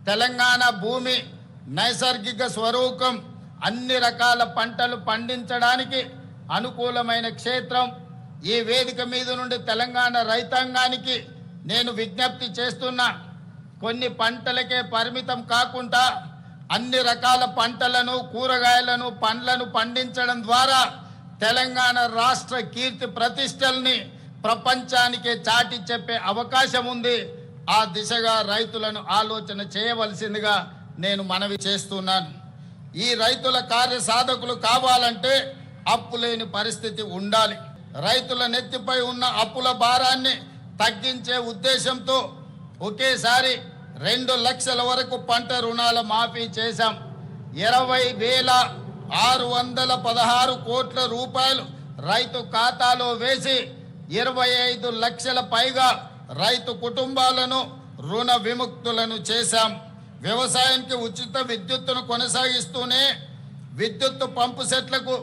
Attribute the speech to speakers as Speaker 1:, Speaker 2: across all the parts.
Speaker 1: తెలంగాణ భూమి నైసర్గిక స్వరూపం అన్ని రకాల పంటలు పండించడానికి అనుకూలమైన క్షేత్రం. ఈ వేదిక మీద నుండి తెలంగాణ రైతాంగానికి నేను విజ్ఞప్తి చేస్తున్నా, కొన్ని పంటలకే పరిమితం కాకుండా అన్ని రకాల పంటలను, కూరగాయలను, పండ్లను పండించడం ద్వారా తెలంగాణ రాష్ట్ర కీర్తి ప్రతిష్టల్ని ప్రపంచానికే చాటి చెప్పే అవకాశం ఉంది. ఆ దిశగా రైతులను ఆలోచన చేయవలసిందిగా నేను మనవి చేస్తున్నాను. ఈ రైతుల కార్యసాధకులు కావాలంటే అప్పు లేని పరిస్థితి ఉండాలి. రైతుల నెత్తిపై ఉన్న అప్పుల భారాన్ని తగ్గించే ఉద్దేశంతో ఒకేసారి 2 లక్షల వరకు పంట రుణాల మాఫీ చేశాం. 20,616 కోట్ల రూపాయలు రైతు ఖాతాలో వేసి 25 లక్షల పైగా రైతు కుటుంబాలను రుణ విముక్తులను చేశాం. వ్యవసాయానికి ఉచిత విద్యుత్తును కొనసాగిస్తూనే విద్యుత్ పంపు సెట్లకు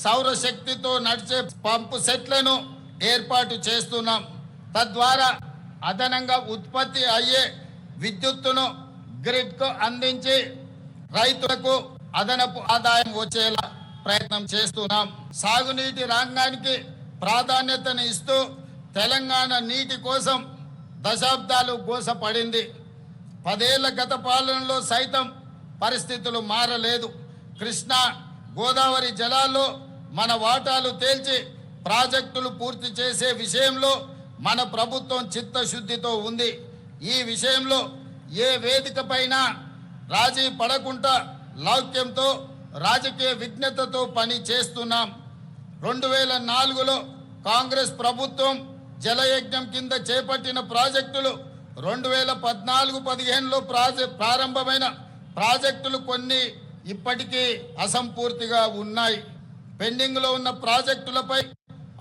Speaker 1: సౌరశక్తితో నడిచే పంపు సెట్లను ఏర్పాటు చేస్తున్నాం. తద్వారా అదనంగా ఉత్పత్తి అయ్యే విద్యుత్తును గ్రిడ్కు అందించి రైతులకు అదనపు ఆదాయం వచ్చేలా ప్రయత్నం చేస్తున్నాం. సాగునీటి రంగానికి ప్రాధాన్యతను ఇస్తూ తెలంగాణ నీటి కోసం దశాబ్దాలు గోసపడింది. 10 ఏళ్ల గత పాలనలో సైతం పరిస్థితులు మారలేదు. కృష్ణా, గోదావరి జలాల్లో మన వాటాలు తేల్చి ప్రాజెక్టులు పూర్తి చేసే విషయంలో మన ప్రభుత్వం చిత్తశుద్ధితో ఉంది. ఈ విషయంలో ఏ వేదిక పైన రాజీ పడకుండా లౌక్యంతో, రాజకీయ విజ్ఞతతో పని చేస్తున్నాం. 2004లో కాంగ్రెస్ ప్రభుత్వం జలయజ్ఞం కింద చేపట్టిన ప్రాజెక్టులు 2014-15లో ప్రారంభమైన ప్రాజెక్టులు కొన్ని ఇప్పటికీ అసంపూర్తిగా ఉన్నాయి. పెండింగ్లో ఉన్న ప్రాజెక్టులపై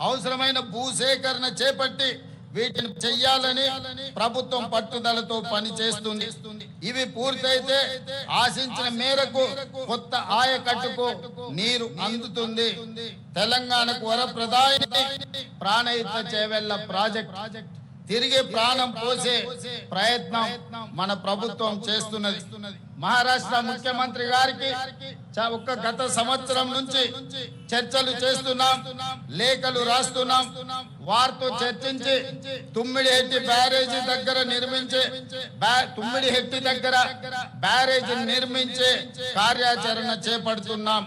Speaker 1: అవసరమైన భూసేకరణ చేపట్టి వీటిని చెయ్యాలని ప్రభుత్వం పట్టుదలతో పనిచేస్తుంది. ఇవి పూర్తయితే ఆశించిన మేరకు కొత్త ఆయకట్టుకు నీరు అందుతుంది. తెలంగాణకు వరప్రదాయిని ప్రాణహిత చేవెళ్ల ప్రాజెక్ట్ తిరిగి ప్రాణం పోసే ప్రయత్నం మన ప్రభుత్వం చేస్తున్నది. మహారాష్ట్ర ముఖ్యమంత్రి గారికి గత సంవత్సరం నుంచి చర్చలు చేస్తున్నాం, లేఖలు రాస్తున్నాం. వారితో చర్చించి తుమ్మిడిహెట్టి బ్యారేజీ దగ్గర బ్యారేజీ నిర్మించే కార్యాచరణ చేపడుతున్నాం.